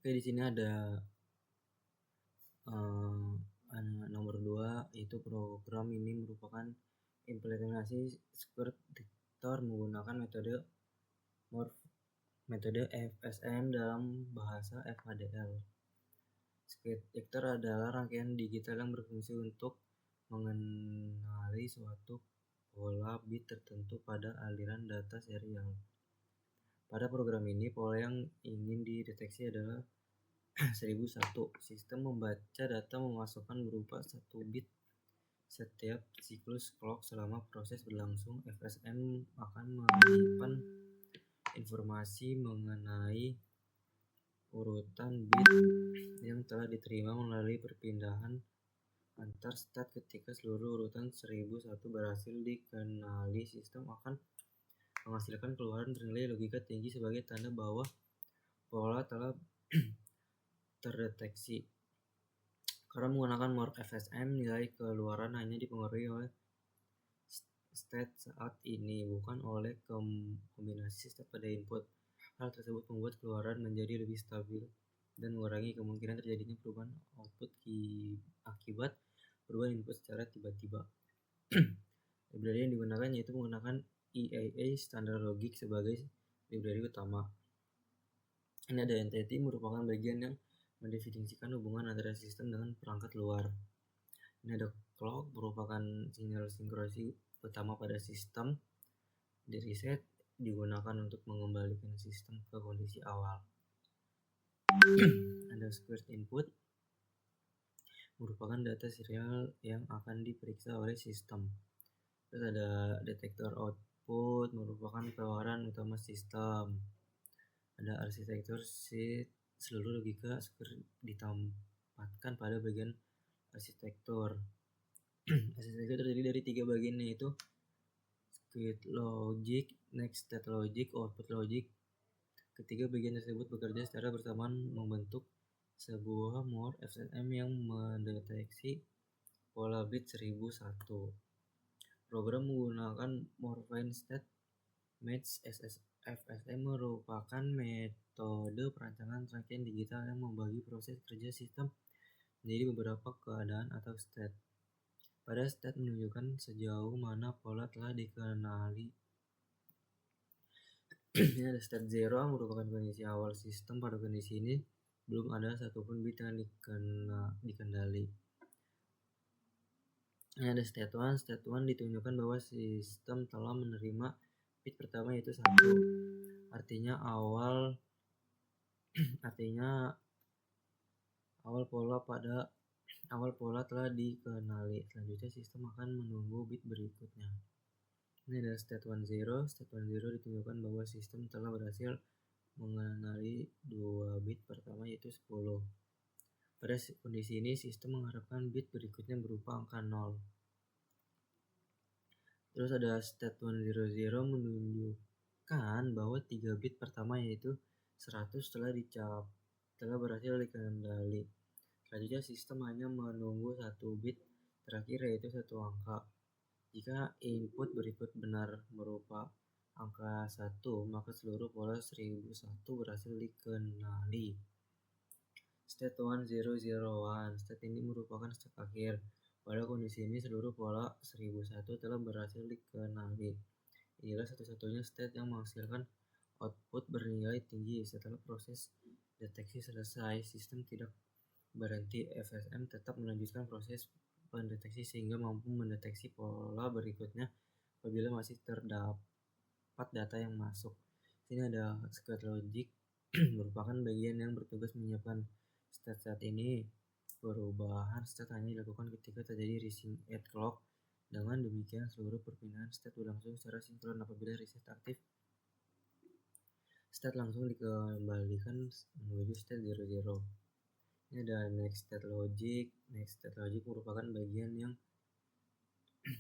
Oke, di sini ada nomor 2, yaitu program ini merupakan implementasi square detector menggunakan metode FSM dalam bahasa FHDL. Square detector adalah rangkaian digital yang berfungsi untuk mengenali suatu pola bit tertentu pada aliran data serial. Pada program ini, pola yang ingin dideteksi adalah 1001. Sistem membaca data memasukkan berupa 1 bit setiap siklus clock. Selama proses berlangsung, FSM akan menyimpan informasi mengenai urutan bit yang telah diterima melalui perpindahan antar state. Ketika seluruh urutan 1001 berhasil dikenali, sistem akan menghasilkan keluaran bernilai logika tinggi sebagai tanda bahwa pola telah terdeteksi. Karena menggunakan More FSM, nilai keluaran hanya dipengaruhi oleh state saat ini, bukan oleh kombinasi state pada input. Hal tersebut membuat keluaran menjadi lebih stabil dan mengurangi kemungkinan terjadinya perubahan output akibat perubahan input secara tiba-tiba. Library yang digunakan yaitu menggunakan EAA Standard Logic sebagai library utama. Ini ada entity, merupakan bagian yang mendefinisikan hubungan antara sistem dengan perangkat luar. Ini ada clock, merupakan sinyal sinkronisasi utama pada sistem. Di reset digunakan untuk mengembalikan sistem ke kondisi awal. Ada squared input, merupakan data serial yang akan diperiksa oleh sistem. Terus ada detektor output, merupakan keluaran utama sistem. Ada arsitektur sheet, seluruh logika ditempatkan pada bagian arsitektur. Arsitektur terdiri dari 3 bagian, yaitu squared logic, next state logic, output logic. Ketiga bagian tersebut bekerja secara bersamaan membentuk sebuah More FSM yang mendeteksi pola bit 1001. Program menggunakan Morphine State Match FSM merupakan metode perancangan rangkaian digital yang membagi proses kerja sistem menjadi beberapa keadaan atau state. Pada state menunjukkan sejauh mana pola telah dikenali. Ini ada state 0, merupakan kondisi awal sistem. Pada kondisi ini belum ada satupun bit yang dikendali. Ini ada state 1. State 1 ditunjukkan bahwa sistem telah menerima bit pertama, yaitu 1. Artinya awal pola telah dikenali. Selanjutnya sistem akan menunggu bit berikutnya. Ini adalah state 10. State 10 ditunjukkan bahwa sistem telah berhasil mengenali 2 bit pertama, yaitu 10. Pada kondisi ini sistem mengharapkan bit berikutnya berupa angka 0. Terus ada state 100 menunjukkan bahwa 3 bit pertama, yaitu 100, telah berhasil dikendali. Selanjutnya sistem hanya menunggu 1 bit terakhir, yaitu 1 angka. Jika input berikut benar berupa angka 1, maka seluruh pola 1001 berhasil dikenali. State 1001. State ini merupakan state akhir. Pada kondisi ini seluruh pola 1001 telah berhasil dikenali. Inilah satu-satunya state yang menghasilkan output bernilai tinggi. Setelah proses deteksi selesai, sistem tidak berhenti. FSM tetap melanjutkan proses pendeteksi sehingga mampu mendeteksi pola berikutnya apabila masih terdapat data yang masuk. Sini ada squared logic, merupakan bagian yang bertugas menyiapkan state. Saat ini perubahan state hanya dilakukan ketika terjadi reset at clock. Dengan demikian seluruh perpindahan state berlangsung secara sinkron. Apabila reset aktif, state langsung dikembalikan menuju state 00. Ini ada next state logic. Next state logic merupakan bagian yang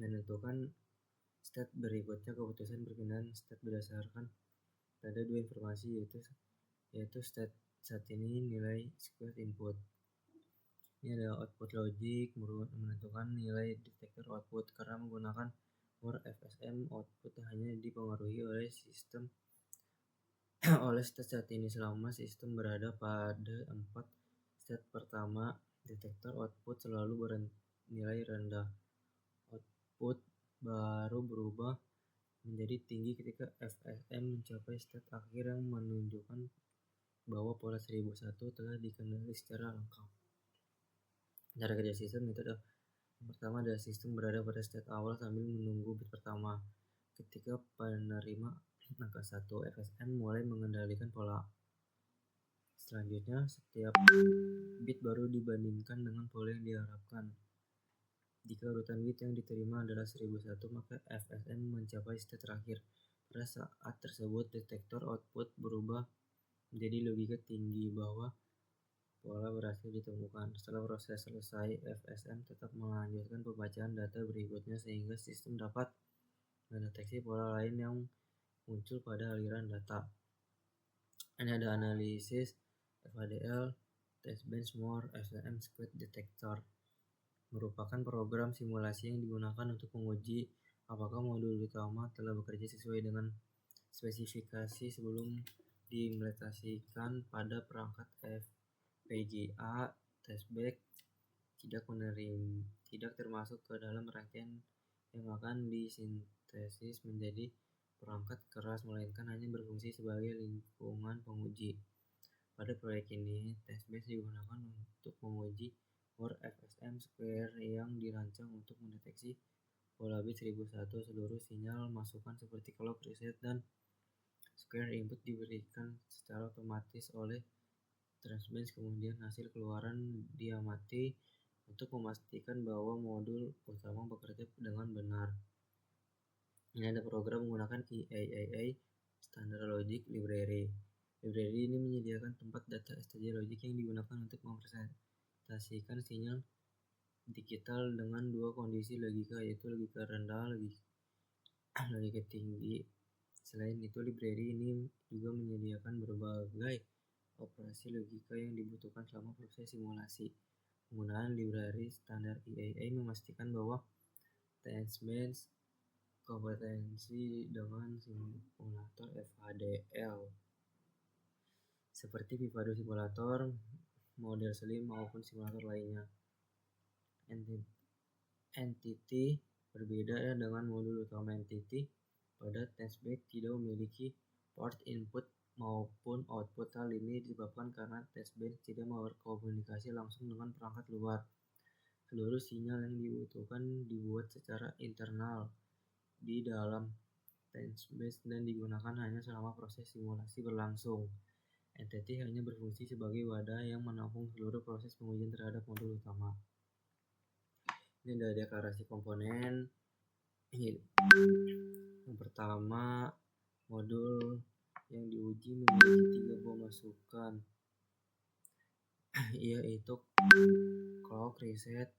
menentukan state berikutnya. Keputusan perpindahan state berdasarkan pada 2 informasi, yaitu state saat ini nilai squared input. Ini ada output logic, menentukan nilai detektor output. Karena menggunakan More FSM, output hanya dipengaruhi oleh sistem oleh state saat ini selama sistem berada pada 4 state. Pertama, detektor output selalu bernilai rendah. Output baru berubah menjadi tinggi ketika FSM mencapai state akhir yang menunjukkan bahwa pola 1001 telah dikenali secara lengkap. Cara kerja sistem itu adalah yang pertama adalah sistem berada pada state awal sambil menunggu bit pertama. Ketika penerima angka 1, FSM mulai mengendalikan pola. Selanjutnya, setiap bit baru dibandingkan dengan pola yang diharapkan. Jika urutan bit yang diterima adalah 1001, maka FSM mencapai state terakhir. Pada saat tersebut, detektor output berubah menjadi logika tinggi bahwa pola berhasil ditemukan. Setelah proses selesai, FSM tetap melanjutkan pembacaan data berikutnya sehingga sistem dapat mendeteksi pola lain yang muncul pada aliran data. Ini ada analisis FADL, Test Bench More FSM Squid Detector. Merupakan program simulasi yang digunakan untuk menguji apakah modul utama telah bekerja sesuai dengan spesifikasi sebelum diimplementasikan pada perangkat FPGA. Testbed tidak termasuk ke dalam rangkaian yang akan disintesis menjadi perangkat keras, melainkan hanya berfungsi sebagai lingkungan penguji. Pada proyek ini, testbed digunakan untuk menguji More FSM Square yang dirancang untuk mendeteksi pola bit 1001. Seluruh sinyal masukan seperti clock reset dan square input diberikan secara otomatis oleh transbench, kemudian hasil keluaran diamati untuk memastikan bahwa modul utama bekerja dengan benar. Ini ada program menggunakan IAAA Standard Logic Library. Library ini menyediakan tempat data STJ Logic yang digunakan untuk mempresentasikan sinyal digital dengan dua kondisi logika, yaitu logika rendah, logika tinggi. Selain itu, library ini juga menyediakan berbagai operasi logika yang dibutuhkan selama proses simulasi. Penggunaan library standar IAA memastikan bahwa testbench kompetensi dengan simulator FADL seperti Vivado Simulator, model Slim maupun simulator lainnya. Entity berbeda dengan modul utama. Entity pada testbed tidak memiliki port input maupun output. Hal ini disebabkan karena testbed tidak berkomunikasi langsung dengan perangkat luar. Seluruh sinyal yang dibutuhkan dibuat secara internal di dalam testbed dan digunakan hanya selama proses simulasi berlangsung. Entity hanya berfungsi sebagai wadah yang menampung seluruh proses pengujian terhadap modul utama. Ini ada deklarasi komponen. Yang pertama, modul yang diuji memiliki 3 buah masukan, yaitu clock reset,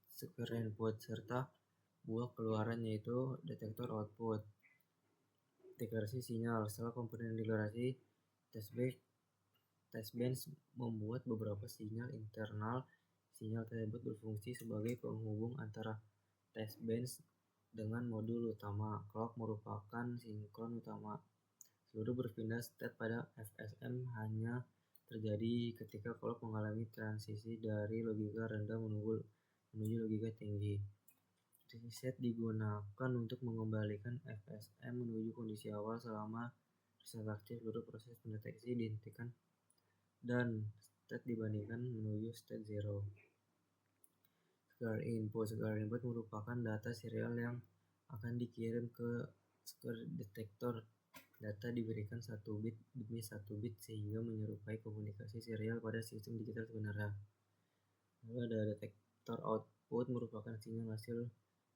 square input, serta buah keluaran yaitu detektor output. Deklarasi sinyal. Setelah komponen deklarasi, testbench membuat beberapa sinyal internal. Sinyal tersebut berfungsi sebagai penghubung antara testbench dengan modul utama. Clock merupakan sinkron utama. Seluruh berpindah state pada FSM hanya terjadi ketika clock mengalami transisi dari logika rendah menuju logika tinggi. Reset digunakan untuk mengembalikan FSM menuju kondisi awal selama reset aktif. Seluruh proses pendeteksi dihentikan dan state dibandingkan menuju state 0. Square input merupakan data serial yang akan dikirim ke square detector. Data diberikan 1 bit demi 1 bit sehingga menyerupai komunikasi serial pada sistem digital sebenarnya. Lalu ada detektor output merupakan sinyal hasil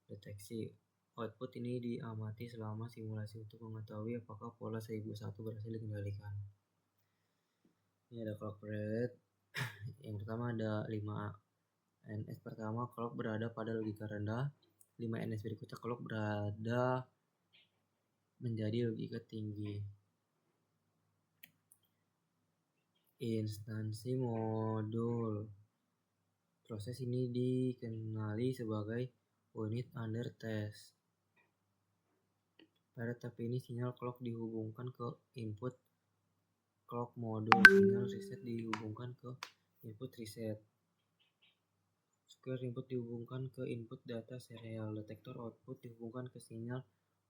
deteksi. Output ini diamati selama simulasi untuk mengetahui apakah pola 1001 berhasil dikendalikan. Ini ada clock rate. Yang pertama ada 5NS pertama, clock berada pada logika rendah. 5NS berikutnya, clock berada menjadi logika tinggi. Instansi modul. Proses ini dikenali sebagai unit under test. Pada tahap ini, sinyal clock dihubungkan ke input clock modul. Sinyal reset dihubungkan ke input reset. Square input dihubungkan ke input data serial. Detektor output dihubungkan ke sinyal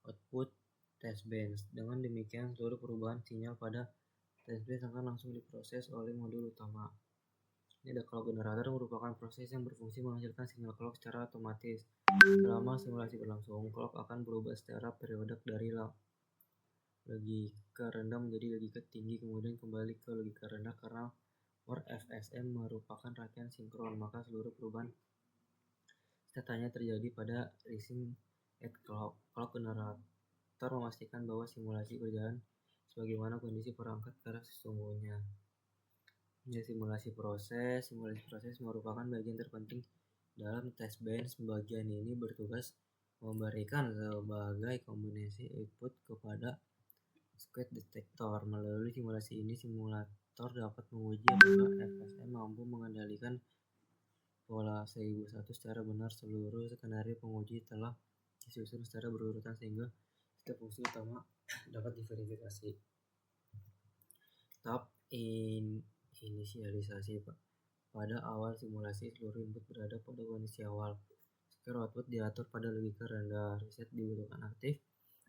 output test bench. Dengan demikian, seluruh perubahan sinyal pada test bench akan langsung diproses oleh modul utama. Ini ada clock generator, merupakan proses yang berfungsi menghasilkan sinyal clock secara otomatis. Selama simulasi berlangsung, clock akan berubah secara periodik dari logika rendah menjadi logika tinggi, kemudian kembali ke logika rendah. Karena for FSM merupakan rangkaian sinkron, maka seluruh perubahan state hanya terjadi pada rising at clock. Clock generator memastikan bahwa simulasi berjalan sebagaimana kondisi perangkat pada sesungguhnya. Ya, simulasi proses merupakan bagian terpenting dalam test bench. Bagian ini bertugas memberikan sebagai kombinasi input kepada square detektor. Melalui simulasi ini, simulator dapat menguji apakah FSM mampu mengendalikan pola 1001 secara benar. Seluruh skenario penguji telah disusun secara berurutan sehingga setiap fungsi utama dapat diverifikasi. Tahap inisialisasi. Pada awal simulasi, seluruh input berada pada kondisi awal. Square output diatur pada logika rendah. Reset dibutuhkan aktif.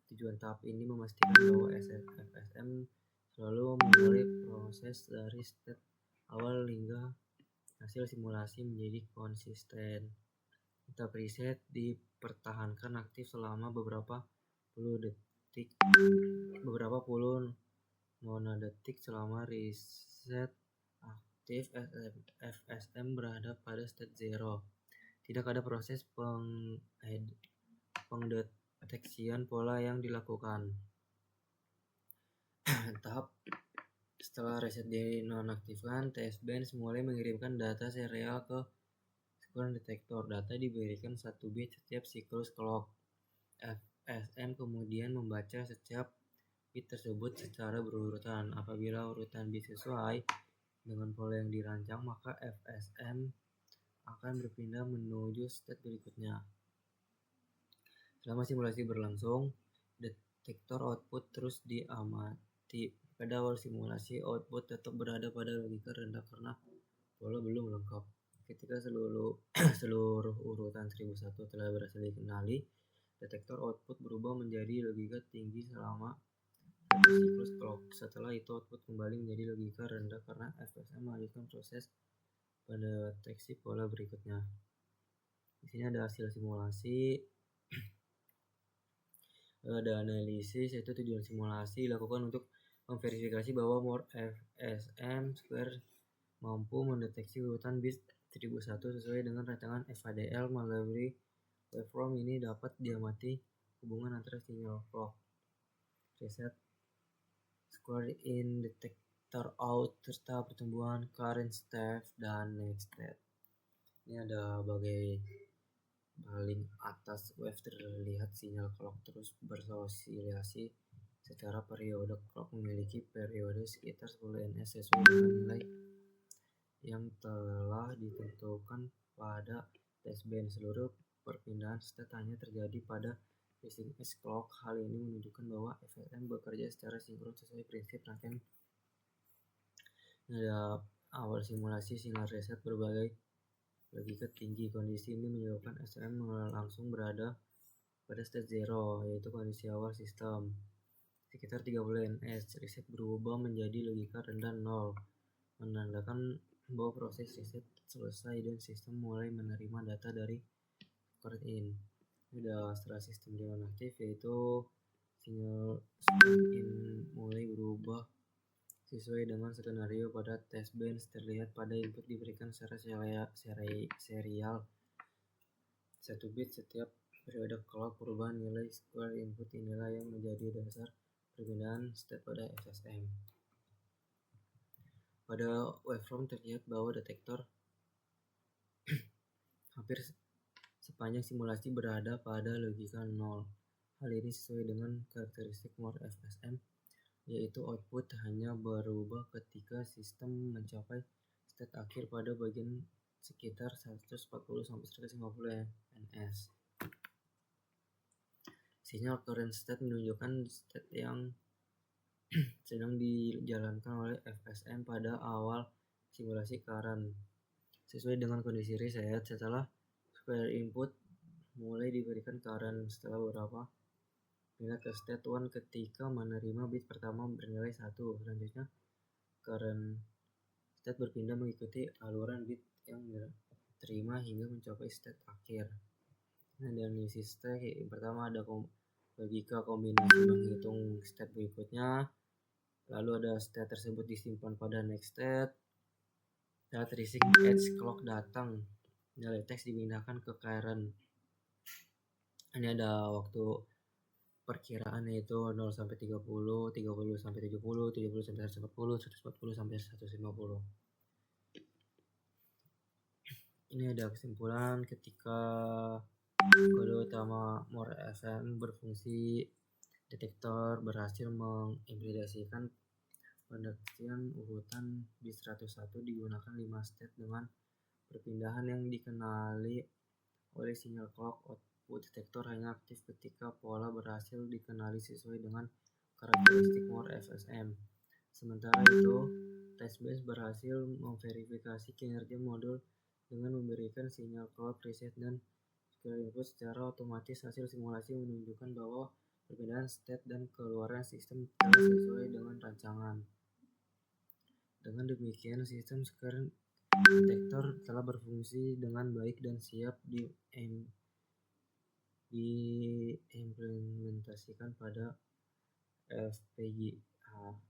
Tujuan tahap ini memastikan bahwa FSM selalu memulai proses dari state awal hingga hasil simulasi menjadi konsisten. Tahap reset dipertahankan aktif selama beberapa puluh nanodetik. Selama reset aktif, FSM berada pada state 0. Tidak ada proses pengdeteksian pola yang dilakukan. Tahap setelah reset dinonaktifkan, test bench mulai mengirimkan data serial ke square detektor. Data diberikan 1 bit setiap siklus clock. FSM kemudian membaca setiap bit tersebut secara berurutan. Apabila urutan bit sesuai dengan pola yang dirancang, maka FSM akan berpindah menuju state berikutnya. Selama simulasi berlangsung, detektor output terus diamati. Pada awal simulasi, output tetap berada pada logika rendah karena pola belum lengkap. Ketika seluruh urutan 1001 telah berhasil dikenali, detektor output berubah menjadi logika tinggi selama satu siklus clock. Setelah itu, output kembali menjadi logika rendah karena FSM melanjutkan proses pendeteksi pola berikutnya. Di sini ada hasil simulasi. Ada analisis, yaitu tujuan simulasi dilakukan untuk memverifikasi bahwa more FSM Square mampu mendeteksi urutan bit 1001 sesuai dengan rancangan FADL. Melalui waveform ini dapat diamati hubungan antara sinyal clock, reset, square in, detektor out, serta pertumbuhan current state dan next state. Ini ada paling atas wave terlihat sinyal clock terus bersosialisasi secara periodik. Clock memiliki periode sekitar 10 ns sesuai dengan nilai yang telah ditentukan pada test bench. Seluruh perpindahan state hanya terjadi pada rising edge clock. Hal ini menunjukkan bahwa FSM bekerja secara sinkron sesuai prinsip rangkaian. Ada awal simulasi, sinyal reset berbagai logika tinggi. Kondisi ini menyebabkan FSM langsung berada pada state 0, yaitu kondisi awal sistem. Sekitar 30 ns, reset berubah menjadi logika rendah 0, menandakan bahwa proses reset selesai dan sistem mulai menerima data dari square in. Ada setelah sistem dinonaktif, yaitu sinyal square in mulai berubah sesuai dengan skenario pada test bench. Terlihat pada input diberikan secara serial 1 bit setiap periode clock. Perubahan nilai square input inilah yang menjadi dasar perpindahan state pada FSM. Pada waveform terlihat bahwa detektor hampir sepanjang simulasi berada pada logika 0. Hal ini sesuai dengan karakteristik more FSM, yaitu output hanya berubah ketika sistem mencapai state akhir pada bagian sekitar 140-150 ns. Sinyal current state menunjukkan state yang sedang dijalankan oleh FSM pada awal simulasi current. Sesuai dengan kondisi riset, setelah square input mulai diberikan current setelah beberapa pindah ke state 1 ketika menerima bit pertama bernilai 1. Selanjutnya, current state berpindah mengikuti aluran bit yang diterima hingga mencapai state akhir. Nah, di analisis state yang pertama ada logika kombinasi menghitung state berikutnya, lalu ada state tersebut disimpan pada next state. Saat reaching edge clock datang, nilai teks dipindahkan ke current. Ini ada waktu perkiraan yaitu 0 sampai 30, 30 sampai 70, 70 sampai 140, 140 sampai 150. Ini ada kesimpulan ketika kode utama Moore FM berfungsi, detektor berhasil mengimplementasikan pendeteksian urutan bit 101 digunakan 5 state dengan perpindahan yang dikenali oleh sinyal clock. Output detektor hanya aktif ketika pola berhasil dikenali sesuai dengan karakteristik Moore FSM. Sementara itu, Testbench berhasil memverifikasi kinerja modul dengan memberikan sinyal clock reset dan square input secara otomatis. Hasil simulasi menunjukkan bahwa perbedaan state dan keluaran sistem telah sesuai dengan rancangan. Dengan demikian, sistem square detektor telah berfungsi dengan baik dan siap diimplementasikan pada FPGA.